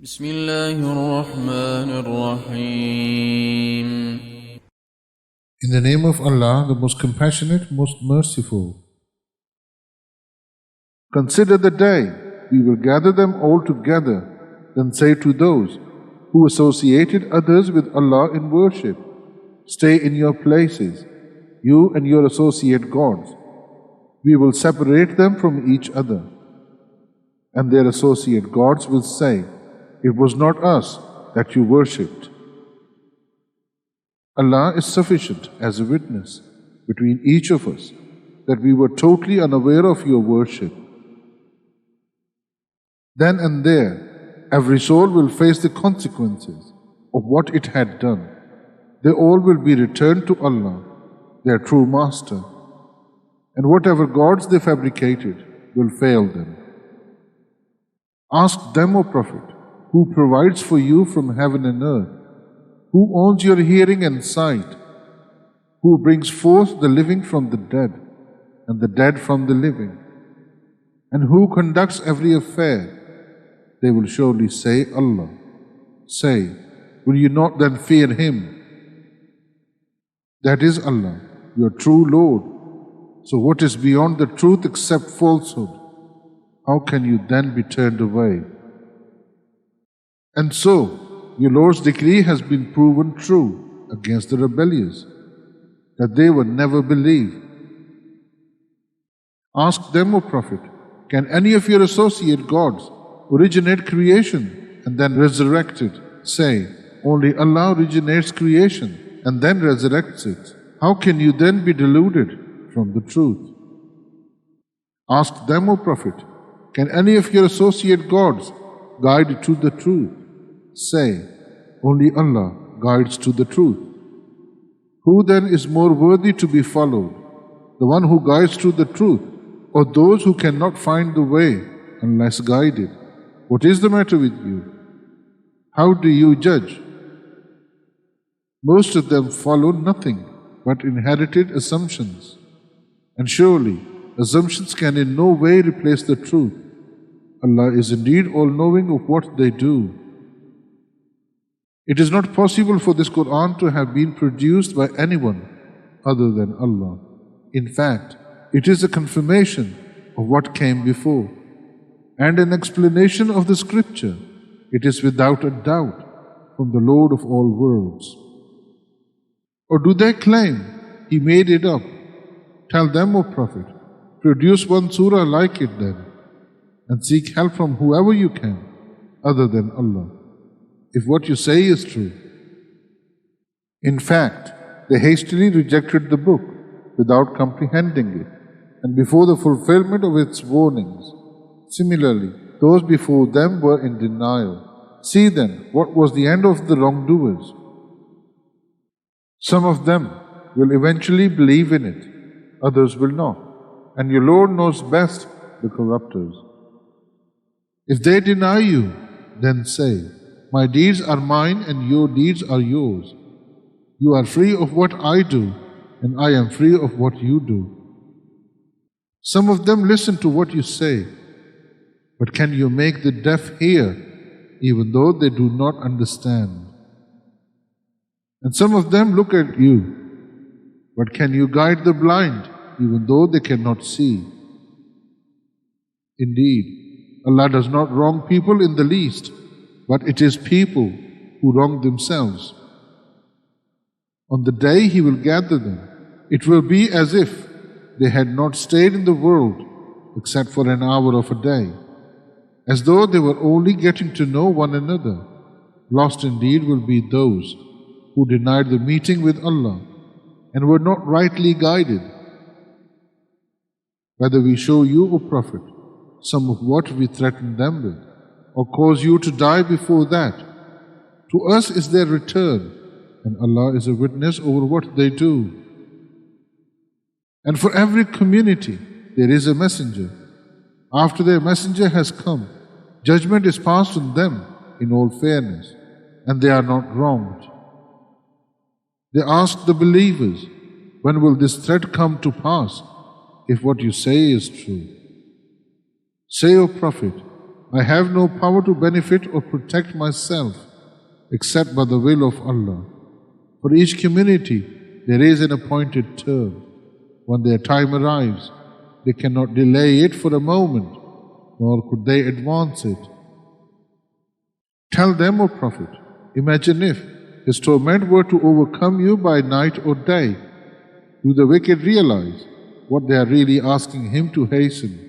بسم الله الرحمن الرحيم. In the name of Allah, the most compassionate, most merciful. Consider the day we will gather them all together, then say to those who associated others with Allah in worship, stay in your places, you and your associate gods. We will separate them from each other. And their associate gods will say, it was not us that you worshipped. Allah is sufficient as a witness between each of us that we were totally unaware of your worship. Then and there, every soul will face the consequences of what it had done. They all will be returned to Allah, their true master, and whatever gods they fabricated will fail them. Ask them, O Prophet, who provides for you from heaven and earth, who owns your hearing and sight, who brings forth the living from the dead and the dead from the living, and who conducts every affair. They will surely say, Allah. Say, will you not then fear Him? That is Allah, your true Lord. So what is beyond the truth except falsehood? How can you then be turned away? And so, your Lord's decree has been proven true against the rebellious, that they would never believe. Ask them, O Prophet, can any of your associate gods originate creation and then resurrect it? Say, only Allah originates creation and then resurrects it. How can you then be deluded from the truth? Ask them, O Prophet, can any of your associate gods guide to the truth? Say, only Allah guides to the truth. Who then is more worthy to be followed, the one who guides to the truth, or those who cannot find the way unless guided? What is the matter with you? How do you judge? Most of them follow nothing but inherited assumptions. And surely, assumptions can in no way replace the truth. Allah is indeed all-knowing of what they do. It is not possible for this Qur'an to have been produced by anyone other than Allah. In fact, it is a confirmation of what came before and an explanation of the scripture. It is without a doubt from the Lord of all worlds. Or do they claim He made it up? Tell them, O Prophet, produce one surah like it then, and seek help from whoever you can, other than Allah, if what you say is true. In fact, they hastily rejected the book without comprehending it, and before the fulfillment of its warnings. Similarly, those before them were in denial. See then, what was the end of the wrongdoers? Some of them will eventually believe in it, others will not, and your Lord knows best the corruptors. If they deny you, then say, my deeds are mine and your deeds are yours. You are free of what I do, and I am free of what you do. Some of them listen to what you say, but can you make the deaf hear, even though they do not understand? And some of them look at you, but can you guide the blind, even though they cannot see? Indeed, Allah does not wrong people in the least, but it is people who wrong themselves. On the day He will gather them, it will be as if they had not stayed in the world except for an hour of a day, as though they were only getting to know one another. Lost indeed will be those who denied the meeting with Allah and were not rightly guided. Whether we show you, O Prophet, some of what we threaten them with, or cause you to die before that, to us is their return, and Allah is a witness over what they do. And for every community there is a messenger. After their messenger has come, judgment is passed on them in all fairness, and they are not wronged. They ask the believers, when will this threat come to pass, if what you say is true? Say, O Prophet, I have no power to benefit or protect myself except by the will of Allah. For each community there is an appointed term. When their time arrives, they cannot delay it for a moment, nor could they advance it. Tell them, O Prophet, imagine if his torment were to overcome you by night or day. Do the wicked realize what they are really asking him to hasten?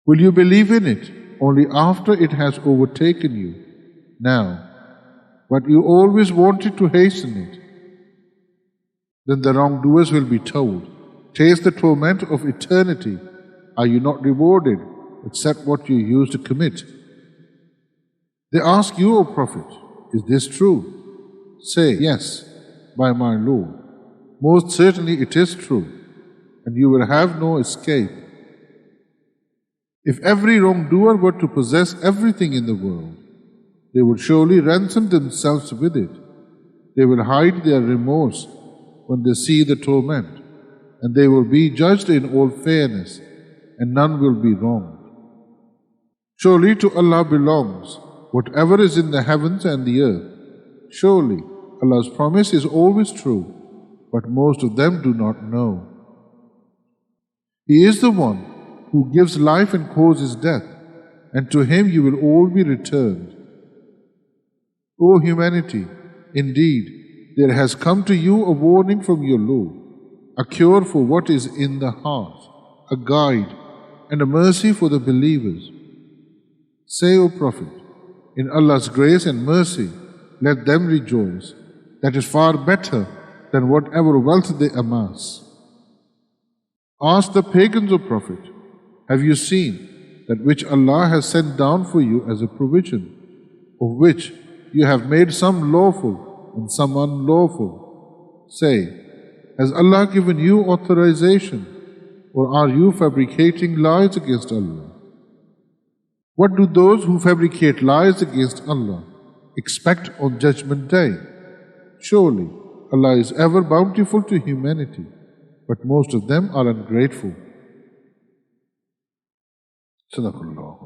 Will you believe in it only after it has overtaken you? Now, but you always wanted to hasten it. Then the wrongdoers will be told, taste the torment of eternity. Are you not rewarded except what you used to commit? They ask you, O Prophet, is this true? Say, yes, by my Lord. Most certainly it is true, and you will have no escape. If every wrongdoer were to possess everything in the world, they would surely ransom themselves with it. They will hide their remorse when they see the torment, and they will be judged in all fairness, and none will be wronged. Surely to Allah belongs whatever is in the heavens and the earth. Surely Allah's promise is always true, but most of them do not know. He is the one who gives life and causes death, and to him you will all be returned. O humanity, indeed, there has come to you a warning from your Lord, a cure for what is in the heart, a guide, and a mercy for the believers. Say, O Prophet, in Allah's grace and mercy, let them rejoice. That is far better than whatever wealth they amass. Ask the pagans, O Prophet, have you seen that which Allah has sent down for you as a provision, of which you have made some lawful and some unlawful? Say, has Allah given you authorization, or are you fabricating lies against Allah? What do those who fabricate lies against Allah expect on Judgment Day? Surely Allah is ever bountiful to humanity, but most of them are ungrateful. Sadaqallah.